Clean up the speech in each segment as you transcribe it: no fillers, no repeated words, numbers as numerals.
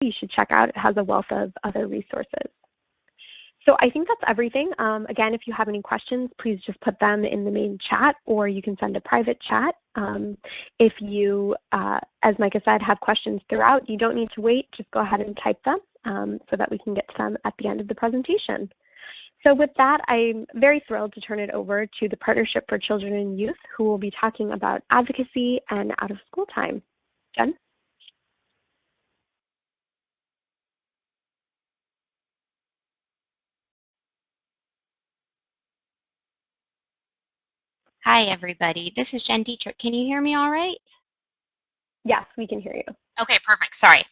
you should check out. It has a wealth of other resources. So I think that's everything. Again, if you have any questions, please just put them in the main chat, or you can send a private chat. If you, as Micah said, have questions throughout, you don't need to wait. Just go ahead and type them so that we can get to them at the end of the presentation. So with that, I'm very thrilled to turn it over to the Partnership for Children and Youth, who will be talking about advocacy and out of school time. Jen? Hi, everybody. This is Jen Dietrich. Can you hear me all right? Yes, we can hear you. Okay, perfect. Sorry.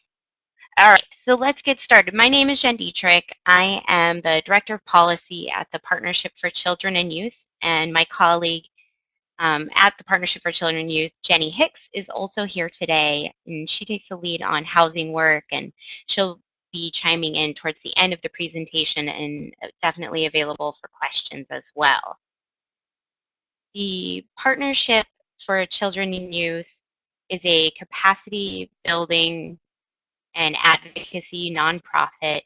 All right, so let's get started. My name is Jen Dietrich. I am the Director of Policy at the Partnership for Children and Youth, and my colleague at the Partnership for Children and Youth, Jenny Hicks, is also here today, and she takes the lead on housing work, and she'll be chiming in towards the end of the presentation and definitely available for questions as well. The Partnership for Children and Youth is a capacity building and advocacy nonprofit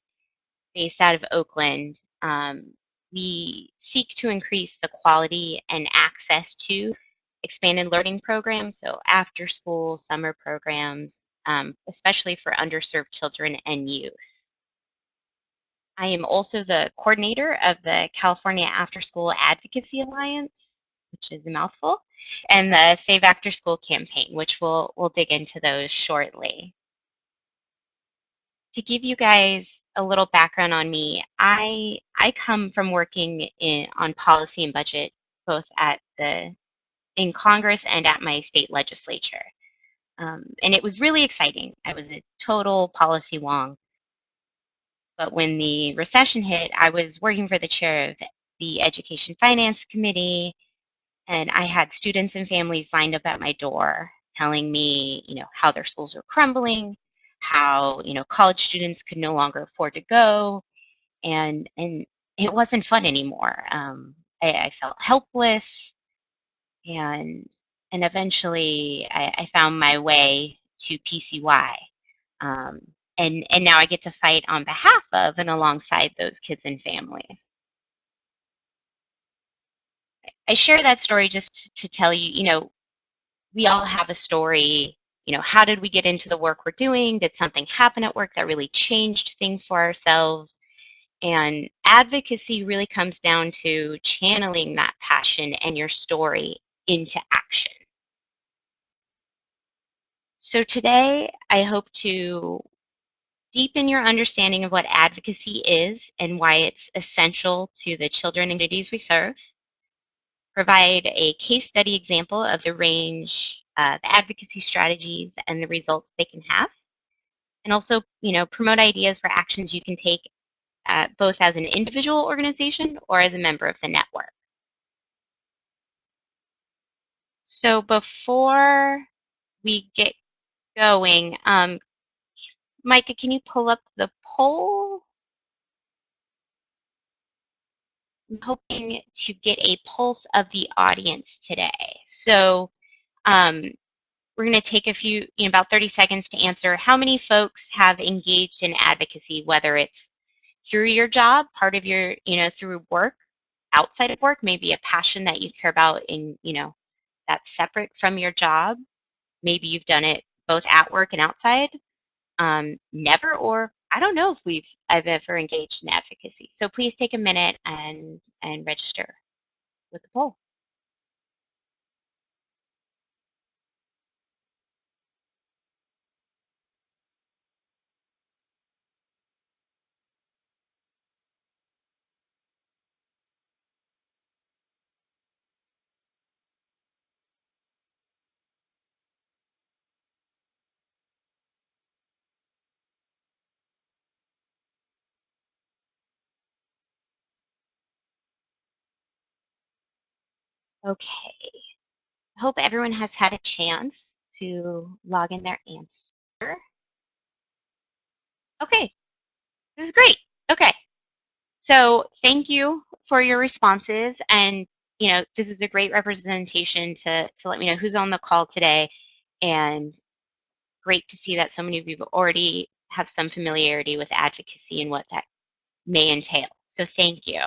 based out of Oakland. We seek to increase the quality and access to expanded learning programs, so after school, summer programs, especially for underserved children and youth. I am also the coordinator of the California After School Advocacy Alliance, which is a mouthful, and the Save After School campaign, which we'll dig into those shortly. To give you guys a little background on me, I come from working on policy and budget, both in Congress and at my state legislature. And it was really exciting. I was a total policy wong. But when the recession hit, I was working for the chair of the Education Finance Committee, and I had students and families lined up at my door telling me, how their schools were crumbling, how, college students could no longer afford to go, and it wasn't fun anymore. I felt helpless, and eventually I found my way to PCY. And now I get to fight on behalf of and alongside those kids and families. I share that story just to tell you, we all have a story. How did we get into the work we're doing? Did something happen at work that really changed things for ourselves? And advocacy really comes down to channeling that passion and your story into action. So today, I hope to deepen your understanding of what advocacy is and why it's essential to the children and communities we serve, provide a case study example of the range of advocacy strategies and the results they can have, and also, promote ideas for actions you can take both as an individual organization or as a member of the network. So before we get going, Micah, can you pull up the poll? I'm hoping to get a pulse of the audience today. So we're going to take about 30 seconds to answer how many folks have engaged in advocacy, whether it's through your job, part of your, through work, outside of work, maybe a passion that you care about in, that's separate from your job. Maybe you've done it both at work and outside. Never, or I don't know if I've ever engaged in advocacy. So please take a minute and register with the poll. Okay. I hope everyone has had a chance to log in their answer. Okay, this is great. Okay, so thank you for your responses, and this is a great representation to let me know who's on the call today, and great to see that so many of you already have some familiarity with advocacy and what that may entail. So thank you.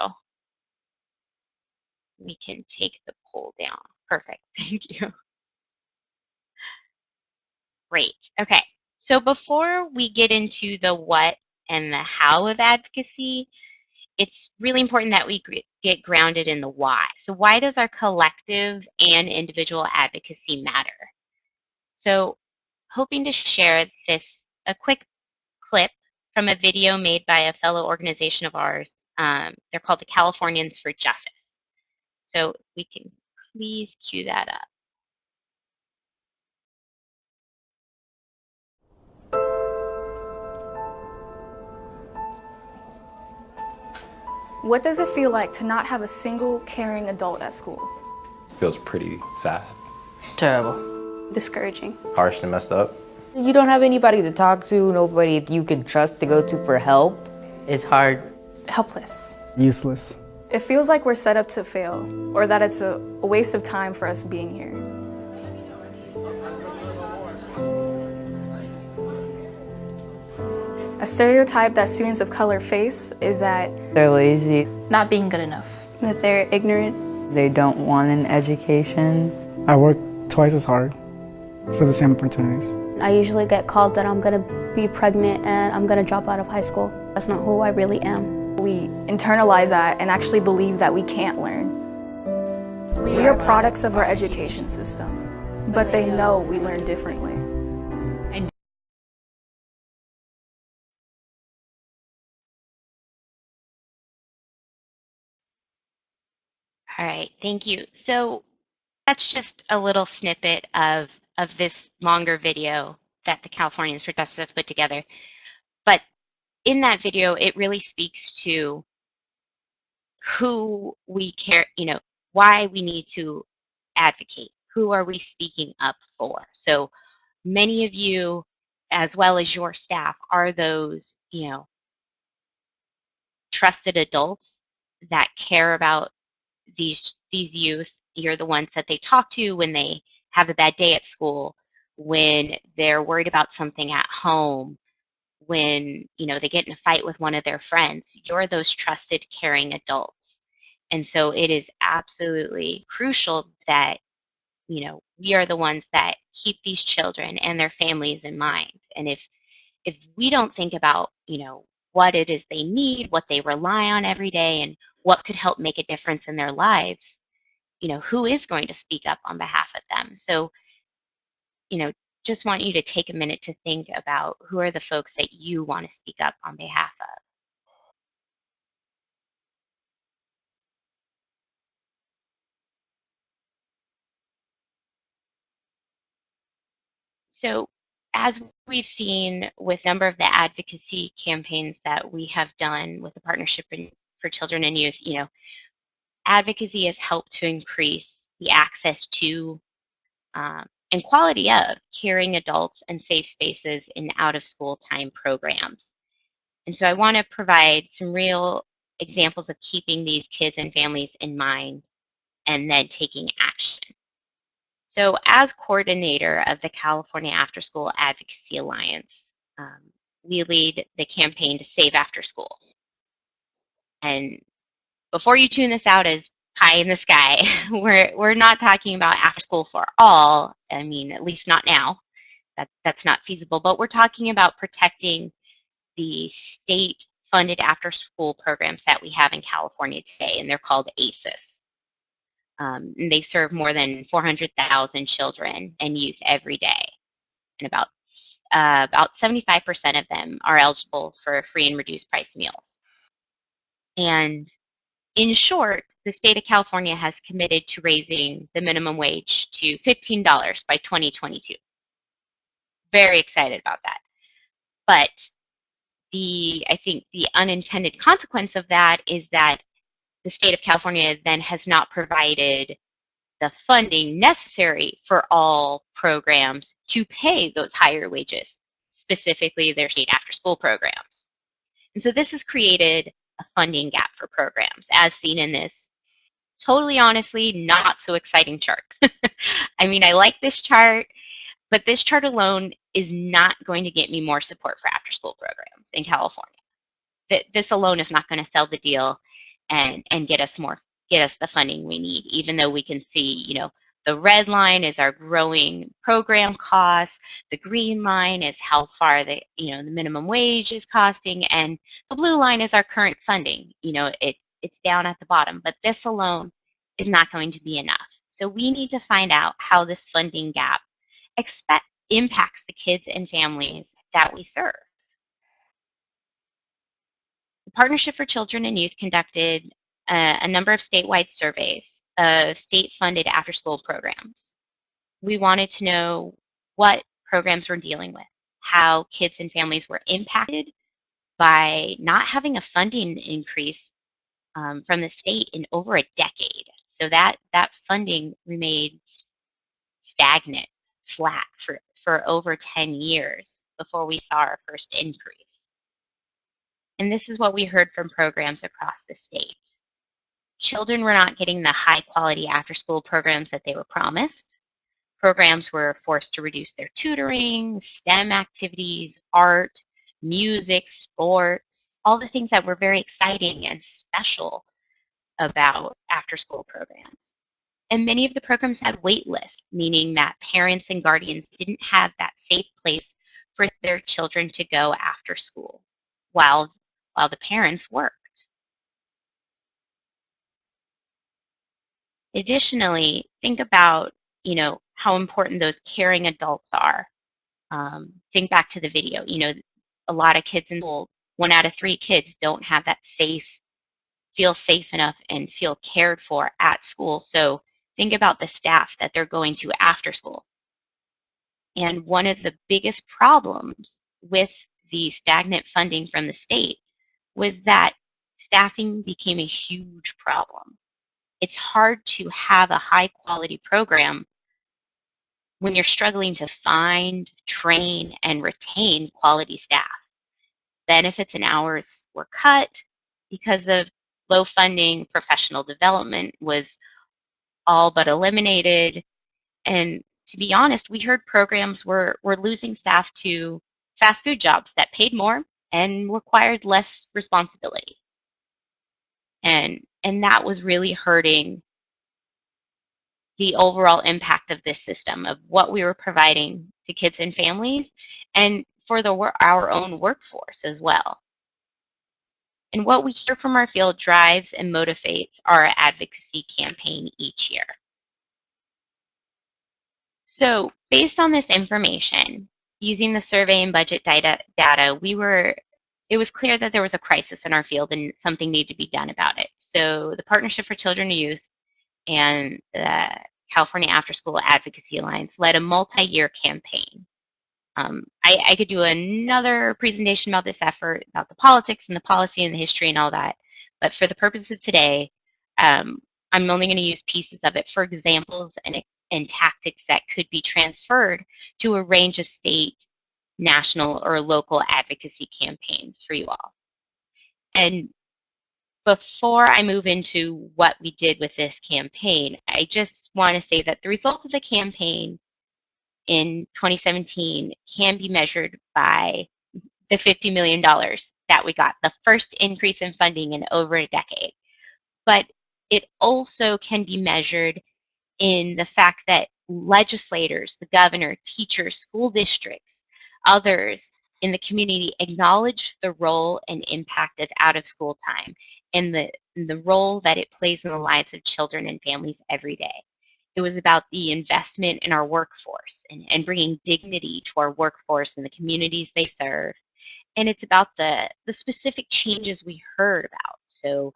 We can take the poll down. Perfect. Thank you. Great. Okay. So before we get into the what and the how of advocacy, it's really important that we get grounded in the why. So why does our collective and individual advocacy matter? So hoping to share a quick clip from a video made by a fellow organization of ours. They're called the Californians for Justice. So we can please cue that up. What does it feel like to not have a single caring adult at school? Feels pretty sad. Terrible. Discouraging. Harsh and messed up. You don't have anybody to talk to, nobody you can trust to go to for help. It's hard. Helpless. Useless. It feels like we're set up to fail, or that it's a waste of time for us being here. A stereotype that students of color face is that They're lazy. Not being good enough. That they're ignorant. They don't want an education. I work twice as hard for the same opportunities. I usually get called that I'm going to be pregnant and I'm going to drop out of high school. That's not who I really am. we internalize that and actually believe that we can't learn. We are products of our education system, but they know we learn differently. All right, thank you. So that's just a little snippet of this longer video that the Californians for Justice have put together. But in that video, it really speaks to who we care, why we need to advocate. Who are we speaking up for? So many of you, as well as your staff, are those, trusted adults that care about these youth. You're the ones that they talk to when they have a bad day at school, when they're worried about something at home, when they get in a fight with one of their friends. You're those trusted, caring adults. And so it is absolutely crucial that we are the ones that keep these children and their families in mind. And if we don't think about what it is they need, what they rely on every day, and what could help make a difference in their lives, who is going to speak up on behalf of them? So just want you to take a minute to think about who are the folks that you want to speak up on behalf of. So as we've seen with a number of the advocacy campaigns that we have done with the Partnership for Children and Youth, advocacy has helped to increase the access to and quality of caring adults and safe spaces in out-of-school time programs. And so I want to provide some real examples of keeping these kids and families in mind and then taking action. So as coordinator of the California After School Advocacy Alliance, we lead the campaign to Save After School. And before you tune this out as pie in the sky, we're not talking about after school for all. I mean, at least not now. That's not feasible. But we're talking about protecting the state-funded after-school programs that we have in California today, and they're called ACES. And they serve more than 400,000 children and youth every day, and about 75% of them are eligible for free and reduced price meals. And in short, the state of California has committed to raising the minimum wage to $15 by 2022. Very excited about that. But I think the unintended consequence of that is that the state of California then has not provided the funding necessary for all programs to pay those higher wages, specifically their state after-school programs. And so this has created a funding gap for programs, as seen in this totally honestly not so exciting chart. I mean, I like this chart. But this chart alone is not going to get me more support for after-school programs in California. This alone is not going to sell the deal and get us the funding we need, even though we can see, the red line is our growing program costs, the green line is how far the minimum wage is costing, and the blue line is our current funding. It's down at the bottom, but this alone is not going to be enough. So we need to find out how this funding gap impacts the kids and families that we serve. The Partnership for Children and Youth conducted a number of statewide surveys of state-funded after-school programs. We wanted to know what programs we're dealing with, how kids and families were impacted by not having a funding increase from the state in over a decade. So that funding remained stagnant, flat for over 10 years before we saw our first increase. And this is what we heard from programs across the state. Children were not getting the high quality after school programs that they were promised. Programs were forced to reduce their tutoring, STEM activities, art, music, sports, all the things that were very exciting and special about after school programs. And many of the programs had wait lists, meaning that parents and guardians didn't have that safe place for their children to go after school while the parents worked. Additionally, think about, how important those caring adults are. Think back to the video, a lot of kids in school, 1 out of 3 kids don't have that feel safe enough and feel cared for at school. So think about the staff that they're going to after school. And one of the biggest problems with the stagnant funding from the state was that staffing became a huge problem. It's hard to have a high quality program when you're struggling to find, train, and retain quality staff. Benefits and hours were cut because of low funding. Professional development was all but eliminated. And to be honest, we heard programs were losing staff to fast food jobs that paid more and required less responsibility. And that was really hurting the overall impact of this system, of what we were providing to kids and families, and for our own workforce as well. And what we hear from our field drives and motivates our advocacy campaign each year. So based on this information, using the survey and budget data, it was clear that there was a crisis in our field and something needed to be done about it. So the Partnership for Children and Youth and the California After School Advocacy Alliance led a multi-year campaign. I could do another presentation about this effort, about the politics and the policy and the history and all that, but for the purpose of today, I'm only going to use pieces of it for examples and tactics that could be transferred to a range of state, national, or local advocacy campaigns for you all. And before I move into what we did with this campaign, I just want to say that the results of the campaign in 2017 can be measured by the $50 million that we got, the first increase in funding in over a decade. But it also can be measured in the fact that legislators, the governor, teachers, school districts, others in the community acknowledge the role and impact of out-of-school time and the role that it plays in the lives of children and families every day. It was about the investment in our workforce and bringing dignity to our workforce and the communities they serve. And it's about the specific changes we heard about. So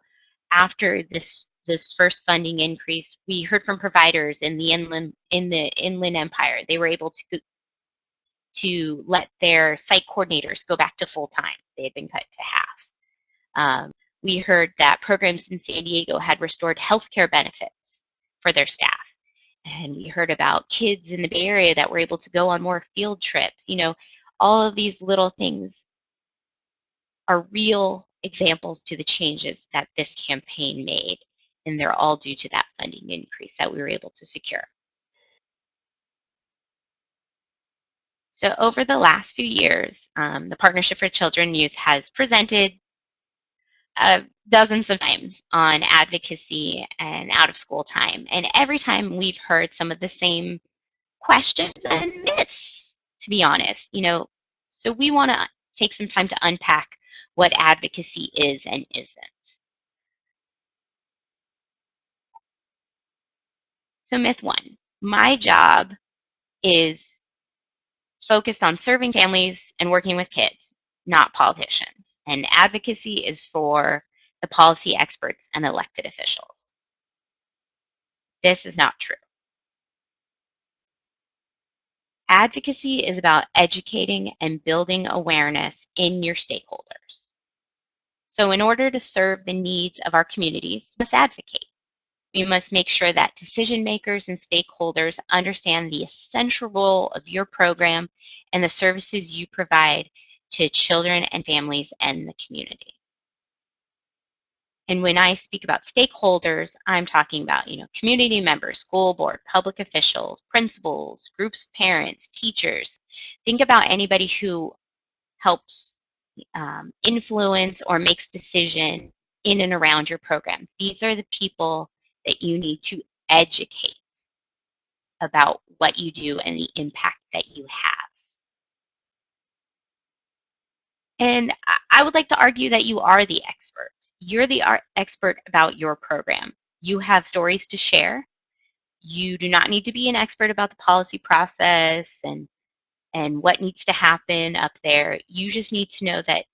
after this first funding increase, we heard from providers in the Inland Empire. They were able to let their site coordinators go back to full time. They had been cut to half. We heard that programs in San Diego had restored healthcare benefits for their staff. And we heard about kids in the Bay Area that were able to go on more field trips. All of these little things are real examples to the changes that this campaign made. And they're all due to that funding increase that we were able to secure. So over the last few years, the Partnership for Children and Youth has presented dozens of times on advocacy and out of school time. And every time we've heard some of the same questions and myths, to be honest. So we want to take some time to unpack what advocacy is and isn't. So myth one, my job is focused on serving families and working with kids, not politicians. And advocacy is for the policy experts and elected officials. This is not true. Advocacy is about educating and building awareness in your stakeholders. So in order to serve the needs of our communities, we must advocate. We must make sure that decision makers and stakeholders understand the essential role of your program and the services you provide to children and families and the community. And when I speak about stakeholders, I'm talking about, community members, school board, public officials, principals, groups of parents, teachers. Think about anybody who helps influence or makes decision in and around your program. These are the people that you need to educate about what you do and the impact that you have. And I would like to argue that you are the expert. You're the expert about your program. You have stories to share. You do not need to be an expert about the policy process and what needs to happen up there. You just need to know that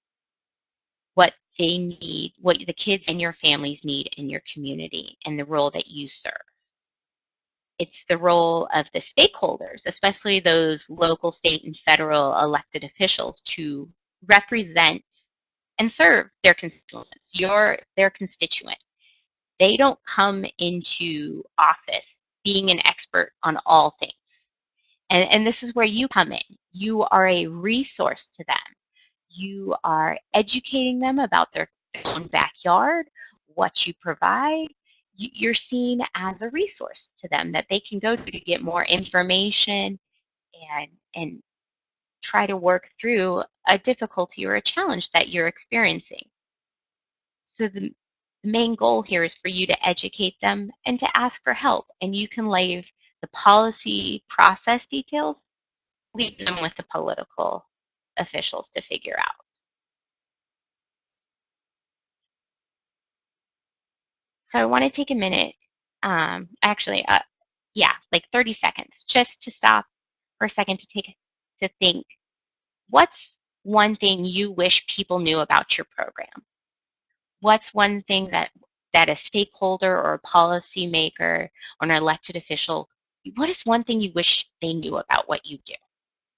what they need, what the kids and your families need in your community and the role that you serve. It's the role of the stakeholders, especially those local, state, and federal elected officials, to represent and serve their constituents. You're their constituent. They don't come into office being an expert on all things. And this is where you come in. You are a resource to them. You are educating them about their own backyard, what you provide. You're seen as a resource to them that they can go to get more information and try to work through a difficulty or a challenge that you're experiencing. So the main goal here is for you to educate them and to ask for help. And you can leave the policy process details, leave them with the political officials to figure out. So I want to take a minute, like 30 seconds, just to stop for a second to think, what's one thing you wish people knew about your program? What's one thing that a stakeholder or a policymaker or an elected official, what is one thing you wish they knew about what you do?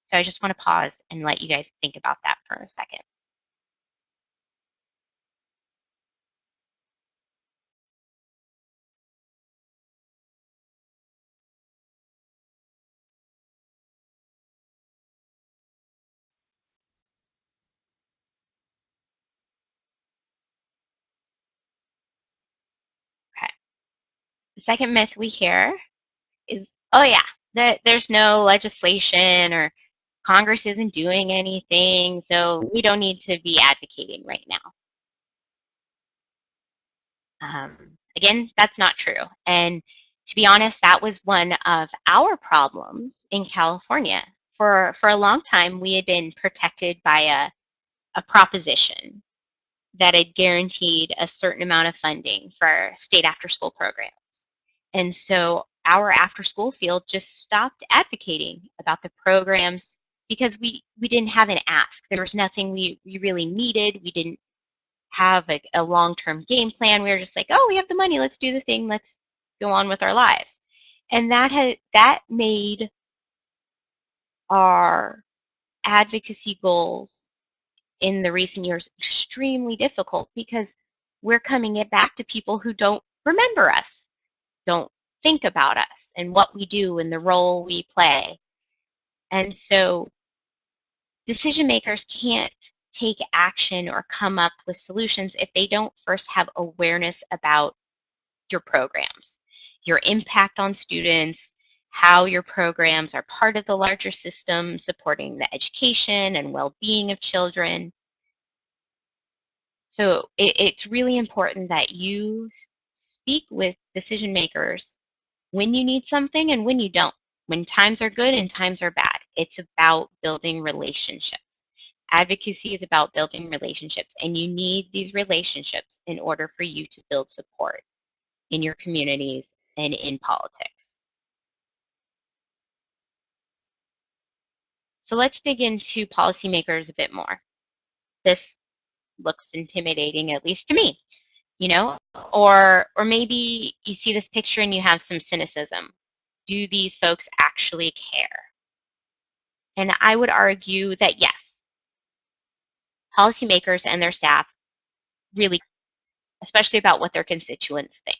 So I just want to pause and let you guys think about that for a second. Okay. The second myth we hear is, oh yeah, there's no legislation or Congress isn't doing anything, so we don't need to be advocating right now. Again, that's not true. And to be honest, that was one of our problems in California. For a long time, we had been protected by a proposition that had guaranteed a certain amount of funding for state after-school programs. And so our after-school field just stopped advocating about the programs because we didn't have an ask. There was nothing we really needed. We didn't have a long-term game plan. We were just like, oh, we have the money, let's do the thing, let's go on with our lives. And that made our advocacy goals in the recent years extremely difficult because we're coming it back to people who don't remember us, don't think about us and what we do and the role we play. And so decision makers can't take action or come up with solutions if they don't first have awareness about your programs, your impact on students, how your programs are part of the larger system supporting the education and well-being of children. So it's really important that you speak with decision makers when you need something and when you don't, when times are good and times are bad. It's about building relationships. Advocacy is about building relationships, and you need these relationships in order for you to build support in your communities and in politics. So let's dig into policymakers a bit more. This looks intimidating, at least to me, or maybe you see this picture and you have some cynicism. Do these folks actually care? And I would argue that yes, policymakers and their staff really, especially about what their constituents think.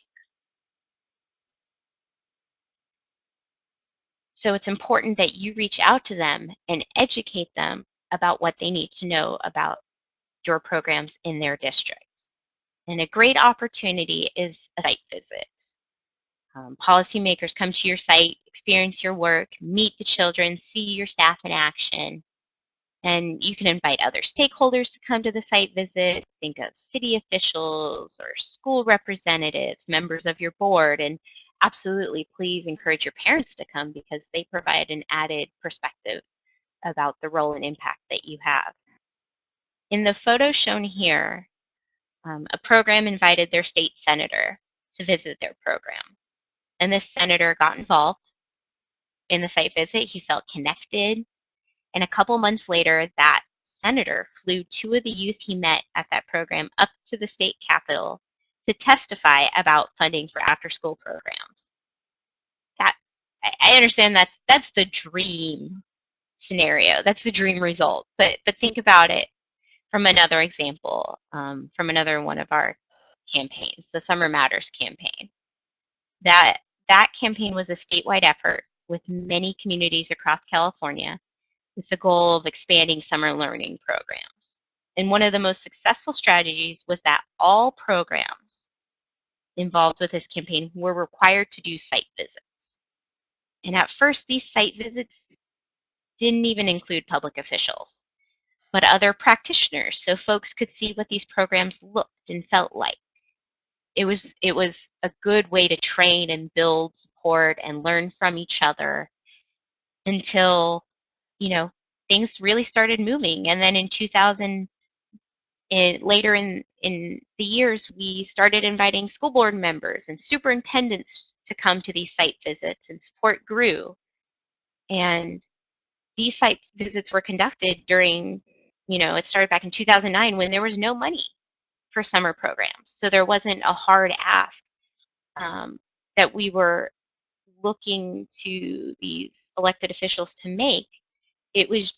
So it's important that you reach out to them and educate them about what they need to know about your programs in their district. And a great opportunity is a site visit. Policymakers come to your site, experience your work, meet the children, see your staff in action, and you can invite other stakeholders to come to the site visit. Think of city officials or school representatives, members of your board, and absolutely please encourage your parents to come because they provide an added perspective about the role and impact that you have. In the photo shown here, a program invited their state senator to visit their program. And this senator got involved in the site visit. He felt connected. And a couple months later, that senator flew 2 of the youth he met at that program up to the state capitol to testify about funding for after-school programs. That, I understand that that's the dream scenario. That's the dream result. But think about it from another example, from another one of our campaigns, the Summer Matters campaign. That campaign was a statewide effort with many communities across California with the goal of expanding summer learning programs. And one of the most successful strategies was that all programs involved with this campaign were required to do site visits. And at first, these site visits didn't even include public officials, but other practitioners, so folks could see what these programs looked and felt like. It was a good way to train and build support and learn from each other until, things really started moving. And then in 2000, later in the years, we started inviting school board members and superintendents to come to these site visits, and support grew. And these site visits were conducted during, it started back in 2009 when there was no money for summer programs. So there wasn't a hard ask that we were looking to these elected officials to make. It was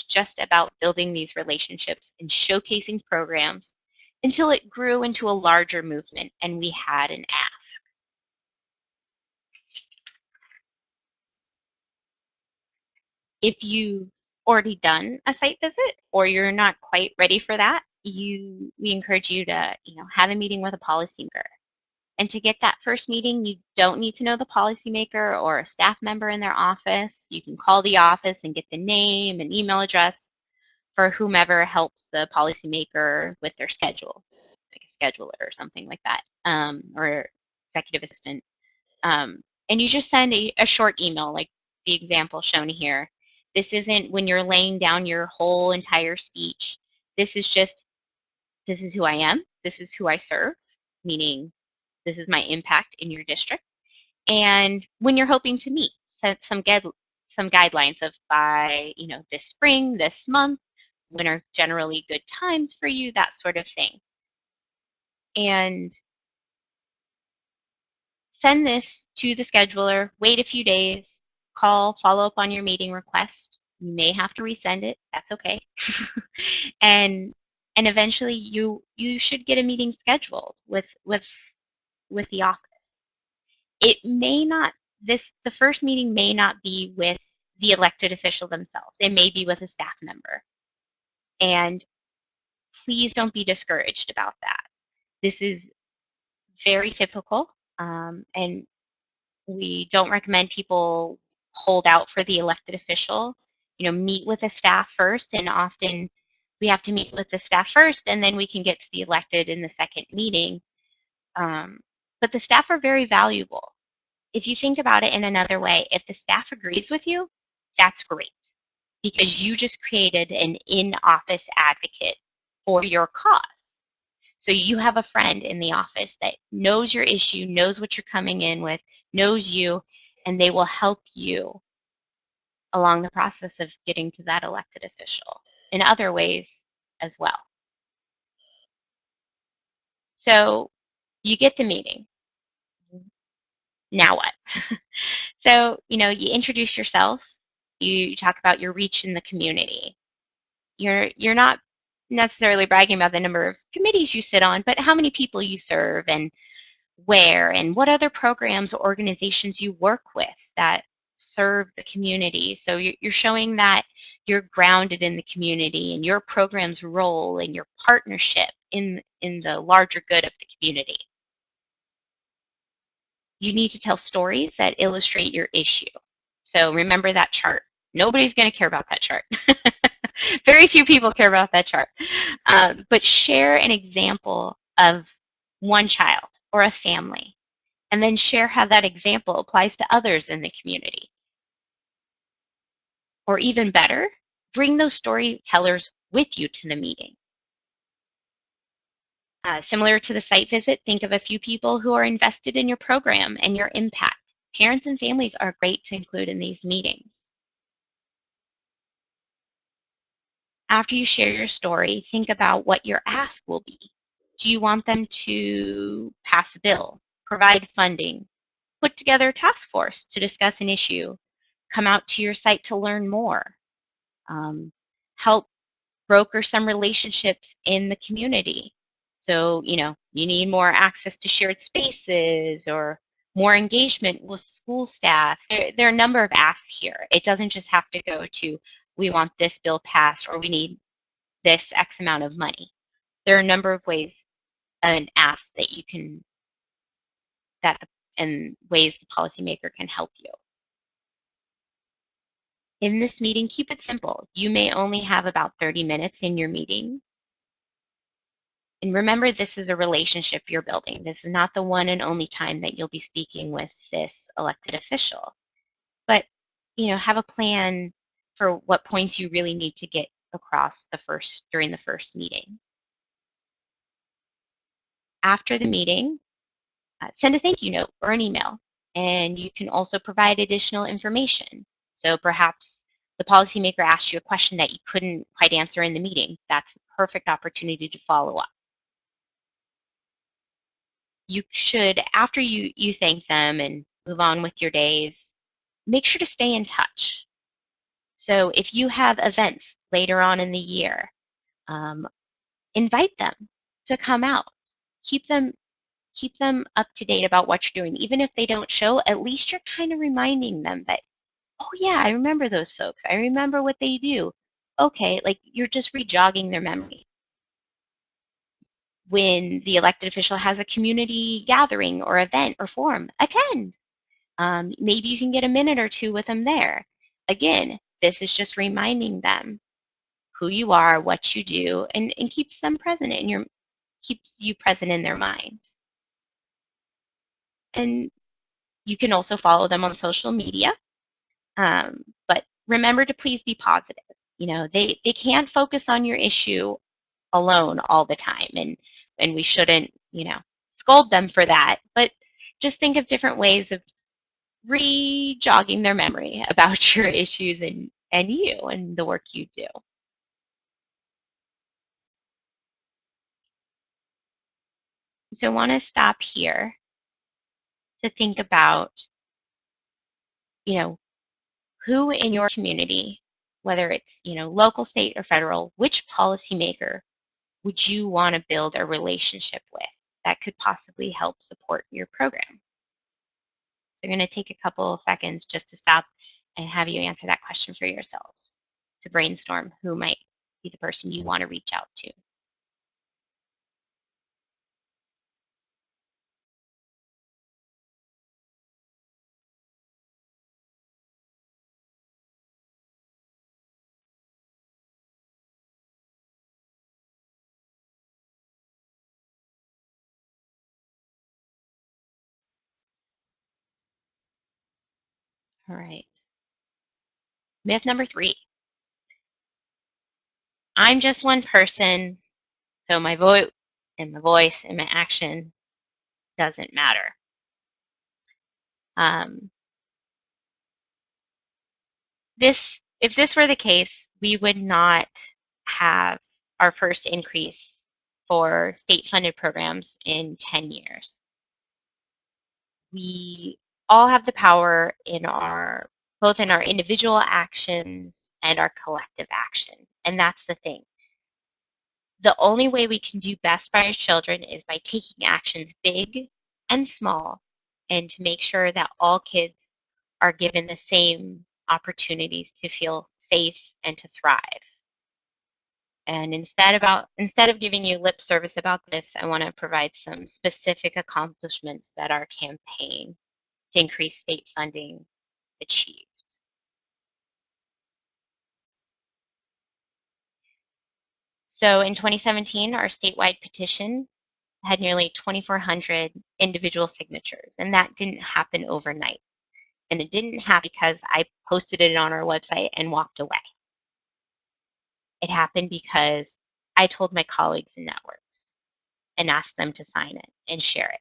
just about building these relationships and showcasing programs until it grew into a larger movement and we had an ask. If you've already done a site visit or you're not quite ready for that, we encourage you to have a meeting with a policymaker. And to get that first meeting, you don't need to know the policymaker or a staff member in their office. You can call the office and get the name and email address for whomever helps the policymaker with their schedule, like a scheduler or something like that, or executive assistant. And you just send a short email, like the example shown here. This isn't when you're laying down your whole entire speech. This is just, this is who I am. This is who I serve, meaning this is my impact in your district. And when you're hoping to meet, set some guidelines of by, this spring, this month, when are generally good times for you, that sort of thing. And send this to the scheduler, wait a few days, call, follow up on your meeting request. You may have to resend it, that's okay. and eventually you should get a meeting scheduled with the office. It may not, the first meeting may not be with the elected official themselves. It may be with a staff member. And please don't be discouraged about that. This is very typical. And We don't recommend people hold out for the elected official. Meet with the staff first, and often we have to meet with the staff first, and then we can get to the elected in the second meeting. But the staff are very valuable. If you think about it in another way, if the staff agrees with you, that's great, because you just created an in-office advocate for your cause. So you have a friend in the office that knows your issue, knows what you're coming in with, knows you, and they will help you along the process of getting to that elected official in other ways as well. So you get the meeting. Now what? So, you introduce yourself. You talk about your reach in the community. You're not necessarily bragging about the number of committees you sit on, but how many people you serve and where and what other programs or organizations you work with that serve the community. So you're showing that you're grounded in the community and your program's role and your partnership in the larger good of the community. You need to tell stories that illustrate your issue. So remember that chart. Nobody's going to care about that chart. Very few people care about that chart. But share an example of one child or a family, and then share how that example applies to others in the community. Or even better, bring those storytellers with you to the meeting. Similar to the site visit, think of a few people who are invested in your program and your impact. Parents and families are great to include in these meetings. After you share your story, think about what your ask will be. Do you want them to pass a bill, provide funding, put together a task force to discuss an issue, come out to your site to learn more, help broker some relationships in the community? So, you need more access to shared spaces or more engagement with school staff. There are a number of asks here. It doesn't just have to go to, we want this bill passed or we need this X amount of money. There are a number of ways and asks that you can, and ways the policymaker can help you. In this meeting, keep it simple. You may only have about 30 minutes in your meeting. And remember, this is a relationship you're building. This is not the one and only time that you'll be speaking with this elected official. But, have a plan for what points you really need to get across during the first meeting. After the meeting, send a thank you note or an email, and you can also provide additional information. So perhaps the policymaker asked you a question that you couldn't quite answer in the meeting. That's a perfect opportunity to follow up. You should, after you thank them and move on with your days, make sure to stay in touch. So if you have events later on in the year, invite them to come out. Keep them up to date about what you're doing. Even if they don't show, at least you're kind of reminding them that, oh yeah, I remember those folks. I remember what they do. Okay, like you're just rejogging their memory. When the elected official has a community gathering or event or forum, attend. Maybe you can get a minute or two with them there. Again, this is just reminding them who you are, what you do, and keeps them present keeps you present in their mind. And you can also follow them on social media. But remember to please be positive. They can't focus on your issue alone all the time, and we shouldn't, scold them for that. But just think of different ways of re-jogging their memory about your issues and you and the work you do. So I want to stop here to think about, who in your community, whether it's, local, state, or federal, which policymaker would you want to build a relationship with that could possibly help support your program? So I'm going to take a couple seconds just to stop and have you answer that question for yourselves to brainstorm who might be the person you want to reach out to. All right. Myth number 3. I'm just one person, so my vote and my voice and my action doesn't matter. If this were the case, we would not have our first increase for state-funded programs in 10 years. We all have the power in both in our individual actions and our collective action. And that's the thing. The only way we can do best by our children is by taking actions big and small, and to make sure that all kids are given the same opportunities to feel safe and to thrive. And instead of giving you lip service about this, I want to provide some specific accomplishments that our campaign to increase state funding achieved. So in 2017, our statewide petition had nearly 2,400 individual signatures, and that didn't happen overnight. And it didn't happen because I posted it on our website and walked away. It happened because I told my colleagues in networks and asked them to sign it and share it.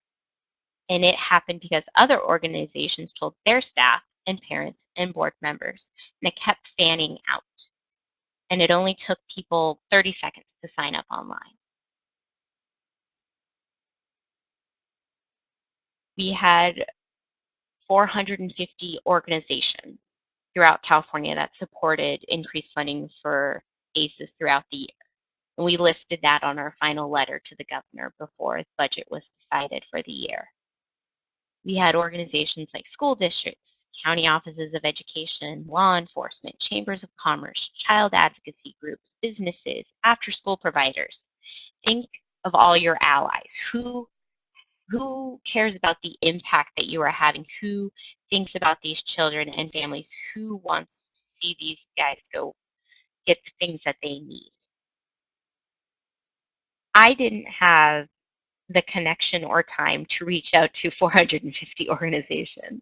And it happened because other organizations told their staff and parents and board members, and it kept fanning out. And it only took people 30 seconds to sign up online. We had 450 organizations throughout California that supported increased funding for ACEs throughout the year. And we listed that on our final letter to the governor before the budget was decided for the year. We had organizations like school districts, county offices of education, law enforcement, chambers of commerce, child advocacy groups, businesses, after-school providers. Think of all your allies. Who cares about the impact that you are having? Who thinks about these children and families? Who wants to see these guys go get the things that they need? I didn't have the connection or time to reach out to 450 organizations.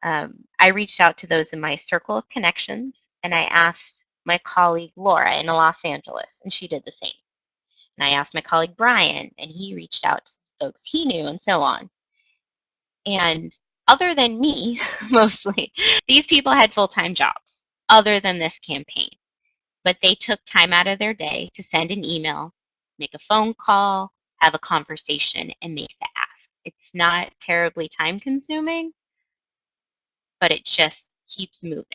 I reached out to those in my circle of connections, and I asked my colleague Laura in Los Angeles, and she did the same. And I asked my colleague Brian, and he reached out to folks he knew, and so on. And other than me, mostly, these people had full-time jobs other than this campaign. But they took time out of their day to send an email, make a phone call, have a conversation, and make the ask. It's not terribly time-consuming, but it just keeps moving.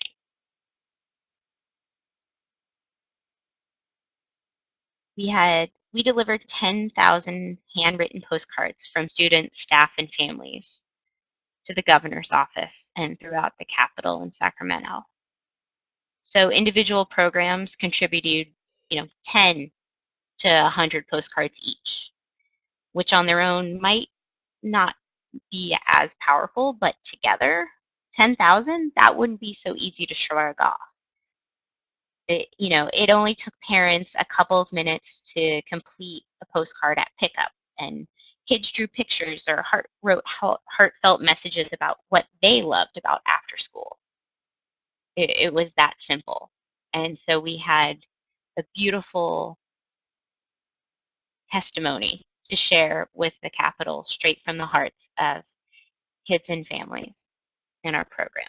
We delivered 10,000 handwritten postcards from students, staff, and families to the governor's office and throughout the Capitol in Sacramento. So individual programs contributed, 10 to 100 postcards each, which on their own might not be as powerful, but together, 10,000, that wouldn't be so easy to shrug off. It only took parents a couple of minutes to complete a postcard at pickup, and kids drew pictures or wrote heartfelt messages about what they loved about after school. It was that simple. And so we had a beautiful testimony to share with the Capitol straight from the hearts of kids and families in our programs.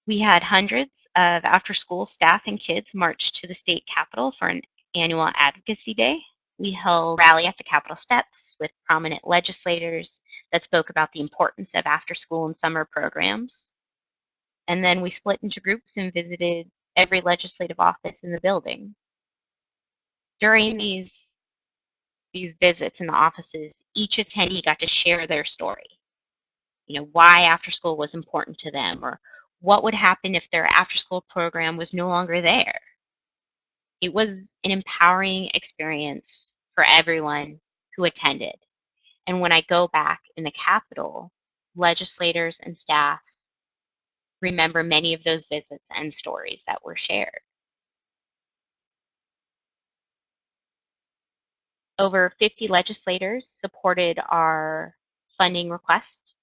We had hundreds of after-school staff and kids march to the state capitol for an annual Advocacy Day. We held a rally at the Capitol steps with prominent legislators that spoke about the importance of after-school and summer programs. And then we split into groups and visited every legislative office in the building. During these visits in the offices, each attendee got to share their story. Why after school was important to them, or what would happen if their after school program was no longer there. It was an empowering experience for everyone who attended. And when I go back in the Capitol, legislators and staff remember many of those visits and stories that were shared. Over 50 legislators supported our funding request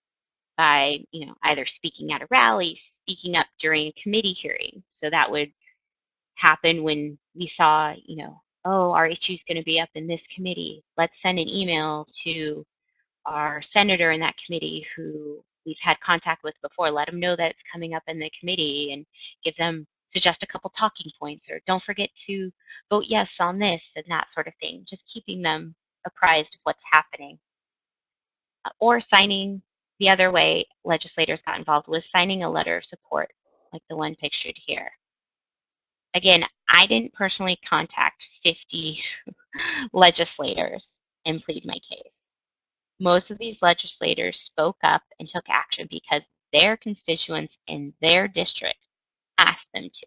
by, either speaking at a rally, speaking up during a committee hearing. So that would happen when we saw, oh, our issue is going to be up in this committee. Let's send an email to our senator in that committee who we've had contact with before. Let them know that it's coming up in the committee and suggest a couple talking points, or don't forget to vote yes on this and that sort of thing. Just keeping them apprised of what's happening. Or signing, the other way legislators got involved was signing a letter of support, like the one pictured here. Again, I didn't personally contact 50 legislators and plead my case. Most of these legislators spoke up and took action because their constituents in their district asked them to.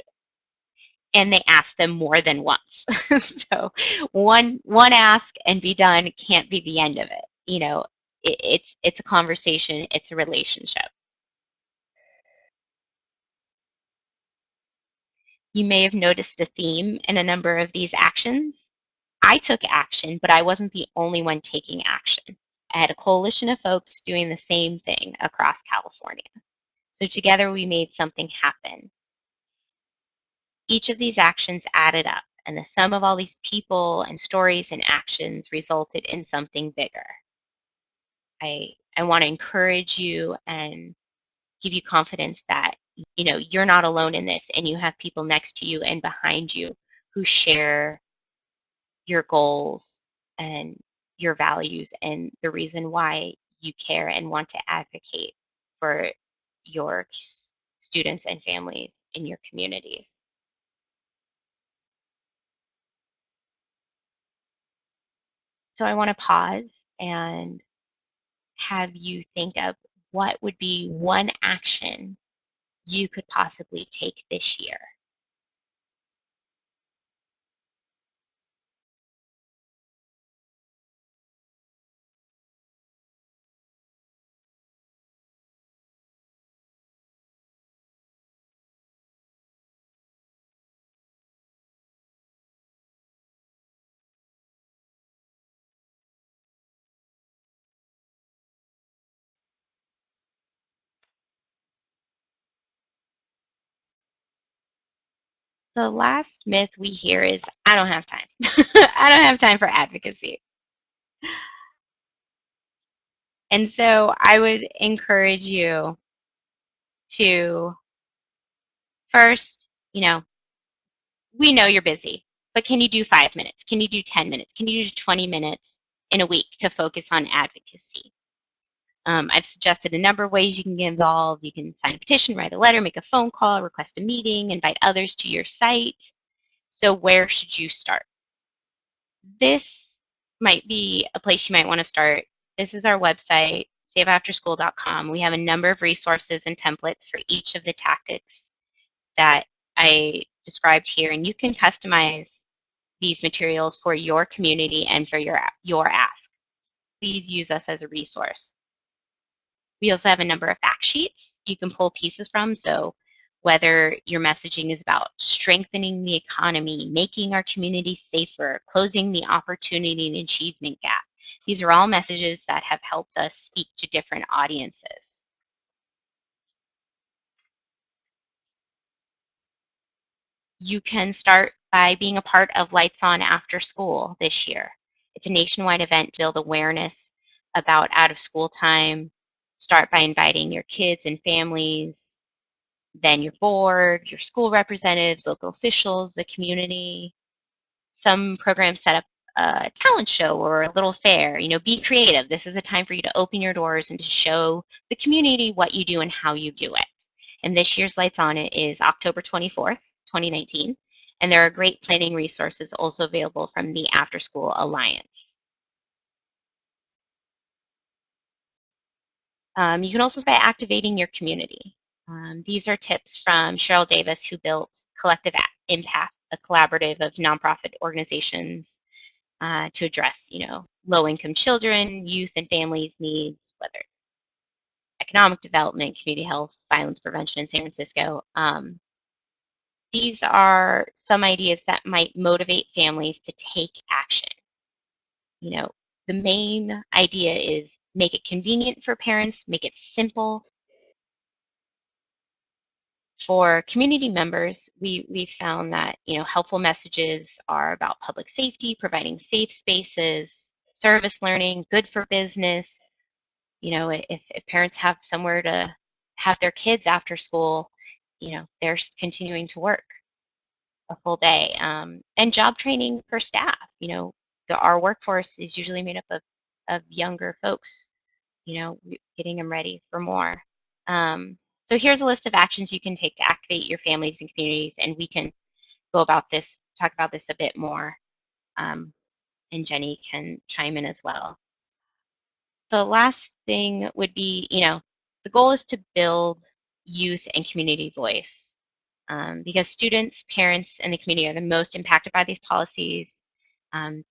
And they asked them more than once. So one ask and be done can't be the end of it. It's a conversation, it's a relationship. You may have noticed a theme in a number of these actions. I took action, but I wasn't the only one taking action. I had a coalition of folks doing the same thing across California. So together we made something happen. Each of these actions added up, and the sum of all these people and stories and actions resulted in something bigger. I want to encourage you and give you confidence that you're not alone in this, and you have people next to you and behind you who share your goals and your values and the reason why you care and want to advocate for your students and families in your communities. So I want to pause and have you think of what would be one action you could possibly take this year. The last myth we hear is, I don't have time. I don't have time for advocacy. And so I would encourage you to first, we know you're busy, but can you do 5 minutes? Can you do 10 minutes? Can you do 20 minutes in a week to focus on advocacy? I've suggested a number of ways you can get involved. You can sign a petition, write a letter, make a phone call, request a meeting, invite others to your site. So where should you start? This might be a place you might want to start. This is our website, saveafterschool.com. We have a number of resources and templates for each of the tactics that I described here, and you can customize these materials for your community and for your ask. Please use us as a resource. We also have a number of fact sheets you can pull pieces from, so whether your messaging is about strengthening the economy, making our community safer, closing the opportunity and achievement gap. These are all messages that have helped us speak to different audiences. You can start by being a part of Lights On After School this year. It's a nationwide event to build awareness about out-of-school time. Start by inviting your kids and families, then your board, your school representatives, local officials, the community. Some programs set up a talent show or a little fair. Be creative. This is a time for you to open your doors and to show the community what you do and how you do it. And this year's Lights On It is October 24th, 2019. And there are great planning resources also available from the After School Alliance. You can also start by activating your community. These are tips from Cheryl Davis, who built Collective Impact, a collaborative of nonprofit organizations to address, low-income children, youth, and families' needs, whether economic development, community health, violence prevention in San Francisco. These are some ideas that might motivate families to take action. The the main idea is make it convenient for parents, make it simple. For community members, we found that, you know, helpful messages are about public safety, providing safe spaces, service learning, good for business. You know, if parents have somewhere to have their kids after school, you know, they're continuing to work a full day. And job training for staff. You know, our workforce is usually made up of younger folks, you know, getting them ready for more. So here's a list of actions you can take to activate your families and communities, and we can go about this, talk about this a bit more, and Jenny can chime in as well. The last thing would be, you know, the goal is to build youth and community voice, because students, parents, and the community are the most impacted by these policies.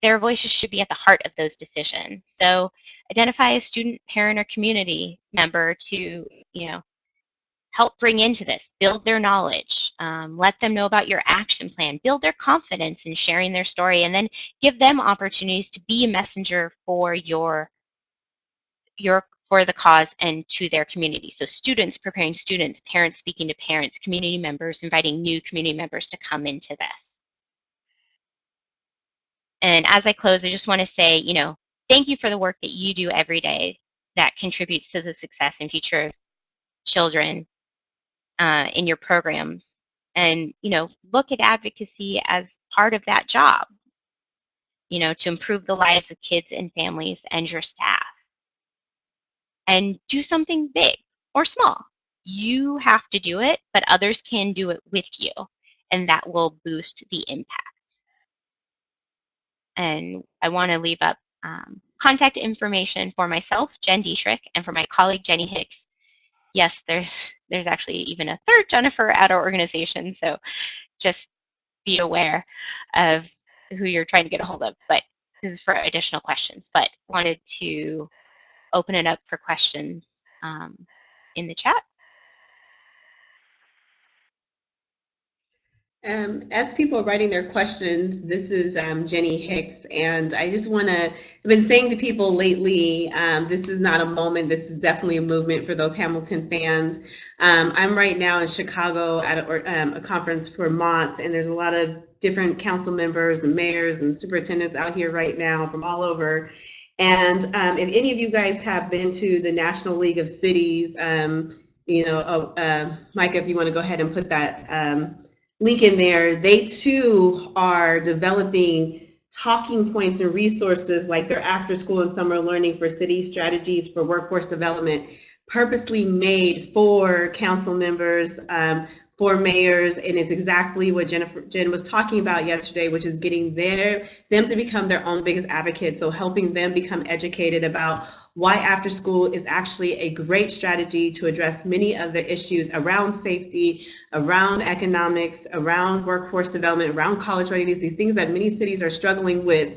Their voices should be at the heart of those decisions. So identify a student, parent, or community member to, you know, help bring into this, build their knowledge, let them know about your action plan, build their confidence in sharing their story, and then give them opportunities to be a messenger for for the cause and to their community. So students preparing students, parents speaking to parents, community members inviting new community members to come into this. And as I close, I just want to say, you know, thank you for the work that you do every day that contributes to the success and future of children in your programs. And, you know, look at advocacy as part of that job, you know, to improve the lives of kids and families and your staff. And do something big or small. You have to do it, but others can do it with you, and that will boost the impact. And I want to leave up contact information for myself, Jen Dietrich, and for my colleague, Jenny Hicks. Yes, there's actually even a third Jennifer at our organization, so just be aware of who you're trying to get a hold of. But this is for additional questions, but wanted to open it up for questions in the chat. As people are writing their questions, this is Jenny Hicks, and I just want to, I've been saying to people lately, this is not a moment, this is definitely a movement for those Hamilton fans. I'm right now in Chicago at a conference for MOTS, and there's a lot of different council members and mayors and superintendents out here right now from all over. And if any of you guys have been to the National League of Cities, you know, Micah, if you want to go ahead and put that link in there, they too are developing talking points and resources like their after school and summer learning for city strategies for workforce development, purposely made for council members, for mayors, and it's exactly what Jen was talking about yesterday, which is getting them to become their own biggest advocates. So helping them become educated about why after school is actually a great strategy to address many of the issues around safety, around economics, around workforce development, around college readiness, these things that many cities are struggling with.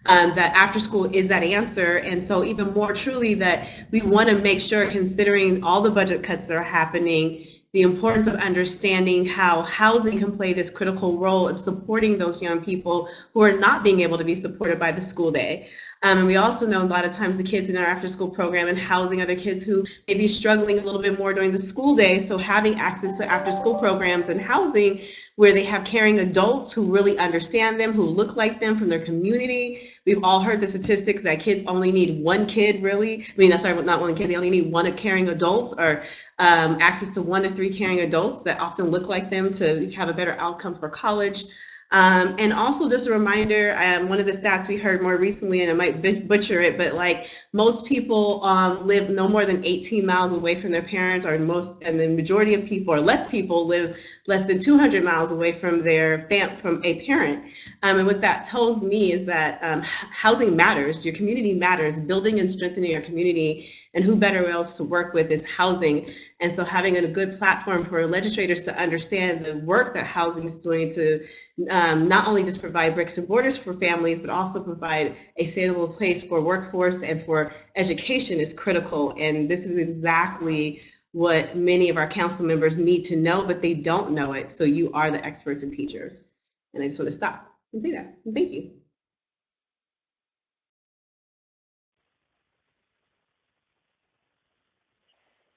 That after school is that answer. And so even more truly that we want to make sure, considering all the budget cuts that are happening, the importance of understanding how housing can play this critical role in supporting those young people who are not being able to be supported by the school day. And we also know a lot of times the kids in our after school program and housing are the kids who may be struggling a little bit more during the school day. So having access to after school programs and housing where they have caring adults who really understand them, who look like them from their community. We've all heard the statistics that kids only need one kid, really. I mean, sorry, not one kid, they only need one caring adults, or access to 1 to 3 caring adults that often look like them to have a better outcome for college. And also just a reminder, one of the stats we heard more recently, and I might butcher it, but like most people live no more than 18 miles away from their parents, and the majority of people, or less people, live less than 200 miles away from from a parent. And what that tells me is that housing matters, your community matters, building and strengthening your community, and who better else to work with is housing. And so having a good platform for legislators to understand the work that housing is doing to not only just provide bricks and mortars for families, but also provide a stable place for workforce and for education is critical. And this is exactly what many of our council members need to know, but they don't know it. So you are the experts and teachers. And I just want to stop and say that. And thank you.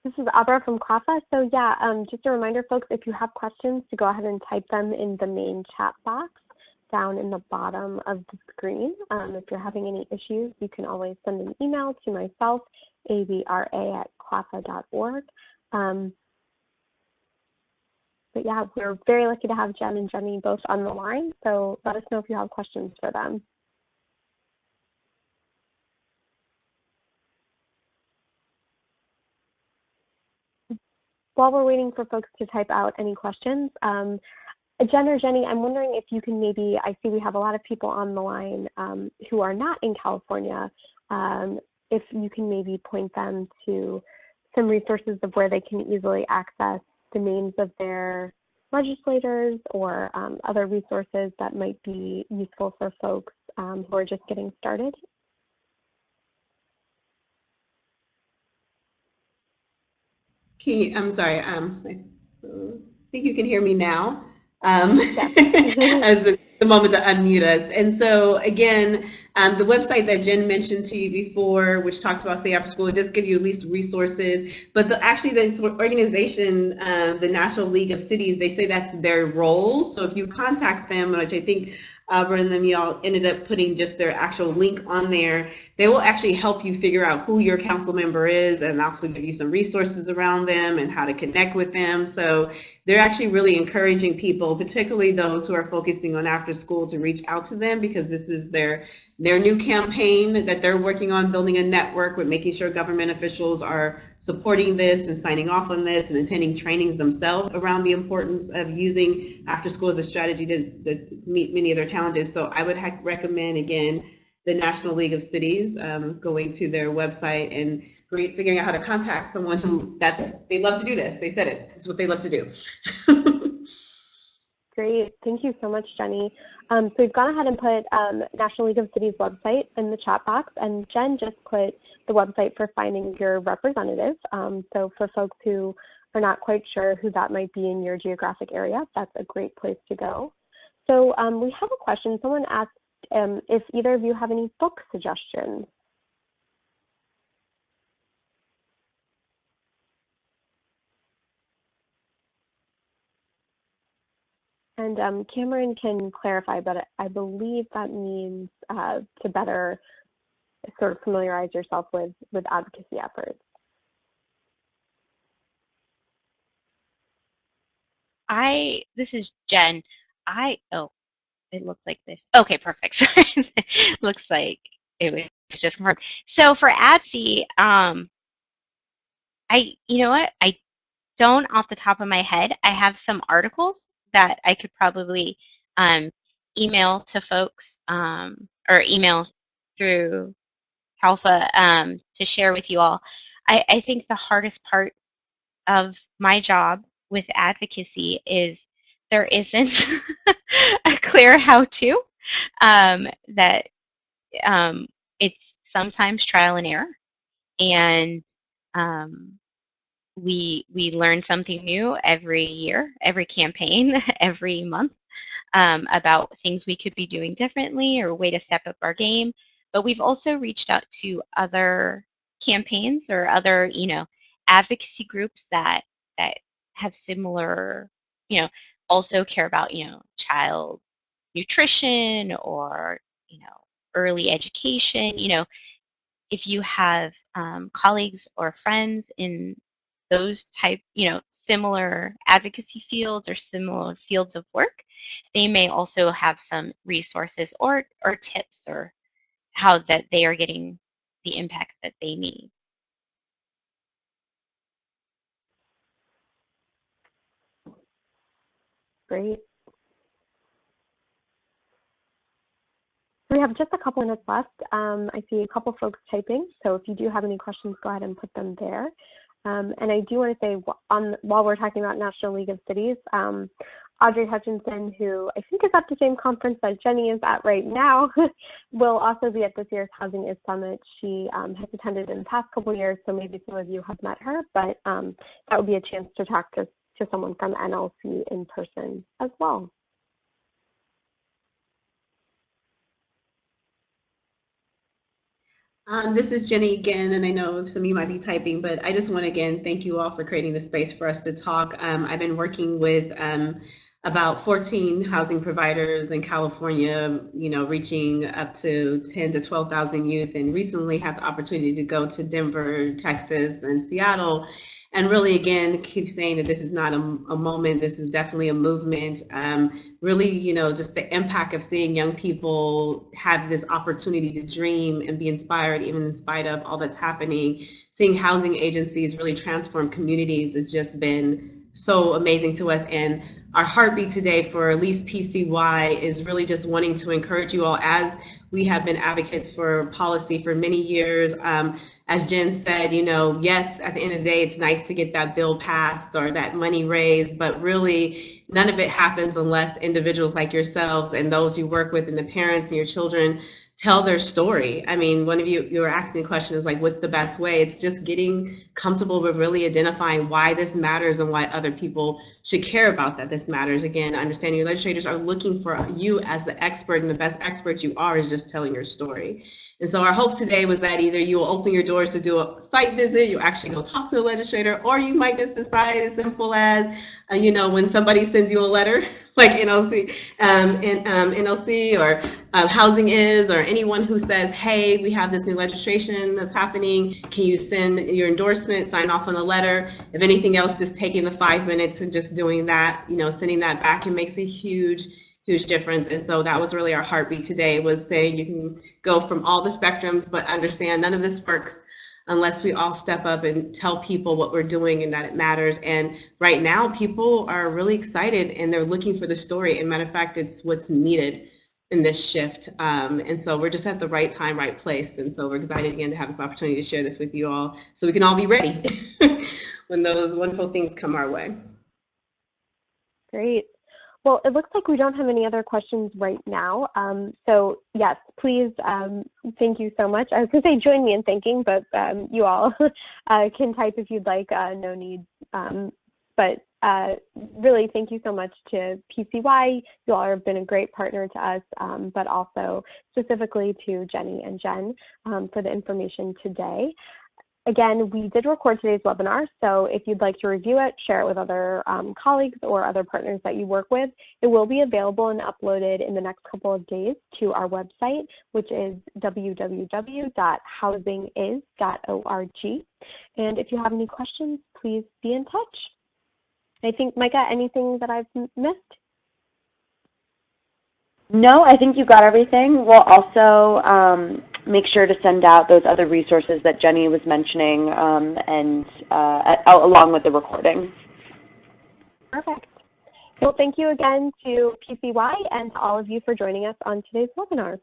This is Abra from CLPHA. So yeah, just a reminder, folks, if you have questions, to go ahead and type them in the main chat box down in the bottom of the screen. If you're having any issues, you can always send an email to myself, abra@clpha.org. But yeah, we're very lucky to have Jen and Jenny both on the line, so let us know if you have questions for them. While we're waiting for folks to type out any questions, Jen or Jenny, I'm wondering if you can maybe, I see we have a lot of people on the line who are not in California, if you can maybe point them to some resources of where they can easily access the names of their legislators or other resources that might be useful for folks who are just getting started. I'm sorry, I think you can hear me now. Yes. As the moment to unmute us. And so again, the website that Jen mentioned to you before, which talks about Stay After School, it does give you at least resources. But actually, this organization, the National League of Cities, they say that's their role. So if you contact them, which I think and then y'all ended up putting just their actual link on there, they will actually help you figure out who your council member is and also give you some resources around them and how to connect with them. So they're actually really encouraging people, particularly those who are focusing on after school, to reach out to them, because this is their new campaign that they're working on, building a network with making sure government officials are supporting this and signing off on this and attending trainings themselves around the importance of using after school as a strategy to meet many of their challenges. So I would recommend, again, the National League of Cities, going to their website and figuring out how to contact someone who they love to do this. They said it. It's what they love to do. Great. Thank you so much, Jenny. So we've gone ahead and put National League of Cities website in the chat box, and Jen just put the website for finding your representative. So for folks who are not quite sure who that might be in your geographic area, that's a great place to go. So we have a question. Someone asked if either of you have any book suggestions. And Cameron can clarify, but I believe that means to better sort of familiarize yourself with advocacy efforts. This is Jen. It looks like this. Okay, perfect. Sorry. Looks like it was just confirmed. So for ADSI, you know what? I don't off the top of my head. I have some articles that I could probably email to folks or email through CLPHA to share with you all. I think the hardest part of my job with advocacy is there isn't a clear how-to, that it's sometimes trial and error, and we learn something new every year, every campaign, every month, about things we could be doing differently or a way to step up our game. But we've also reached out to other campaigns or other, advocacy groups that have similar, also care about, child nutrition or, early education. If you have colleagues or friends in those type, similar advocacy fields or similar fields of work, they may also have some resources or tips or how that they are getting the impact that they need. Great. We have just a couple minutes left. I see a couple folks typing, so if you do have any questions, go ahead and put them there. And I do want to say, while we're talking about National League of Cities, Audrey Hutchinson, who I think is at the same conference that Jenny is at right now, will also be at this year's Housing is Summit. She has attended in the past couple of years, so maybe some of you have met her, but that would be a chance to talk to someone from NLC in person as well. This is Jenny again, and I know some of you might be typing, but I just want to again thank you all for creating the space for us to talk. I've been working with about 14 housing providers in California, reaching up to 10 to 12,000 youth, and recently had the opportunity to go to Denver, Texas, and Seattle. And really, again, keep saying that this is not a moment, this is definitely a movement. Really, just the impact of seeing young people have this opportunity to dream and be inspired, even in spite of all that's happening. Seeing housing agencies really transform communities has just been so amazing to us. And our heartbeat today for at least PCY is really just wanting to encourage you all, as we have been advocates for policy for many years. As Jen said, yes, at the end of the day, it's nice to get that bill passed or that money raised, but really none of it happens unless individuals like yourselves and those you work with and the parents and your children tell their story. I mean, one of you were asking the question is like, what's the best way? It's just getting comfortable with really identifying why this matters and why other people should care about that this matters. Again, understanding your legislators are looking for you as the expert, and the best expert you are is just telling your story. And so our hope today was that either you will open your doors to do a site visit, you actually go talk to a legislator, or you might just decide as simple as, when somebody sends you a letter, like NLC, NLC or Housing Is, or anyone who says, hey, we have this new legislation that's happening, can you send your endorsement, sign off on a letter? If anything else, just taking the 5 minutes and just doing that, sending that back, it makes a huge difference. And so that was really our heartbeat today, was saying you can go from all the spectrums, but understand none of this works unless we all step up and tell people what we're doing and that it matters. And right now, people are really excited and they're looking for the story. And matter of fact, it's what's needed in this shift. And so we're just at the right time, right place. And so we're excited again to have this opportunity to share this with you all so we can all be ready when those wonderful things come our way. Great. Well, it looks like we don't have any other questions right now. So yes, please, thank you so much. I was going to say join me in thanking, but you all can type if you'd like, no need. But really, thank you so much to PCY. You all have been a great partner to us, but also specifically to Jenny and Jen for the information today. Again, we did record today's webinar, so if you'd like to review it, share it with other colleagues or other partners that you work with, it will be available and uploaded in the next couple of days to our website, which is www.housingiS.org. And if you have any questions, please be in touch. I think, Micah, anything that I've missed? No, I think you got everything. We'll also make sure to send out those other resources that Jenny was mentioning along with the recording. Perfect. Well, thank you again to PCY and to all of you for joining us on today's webinar.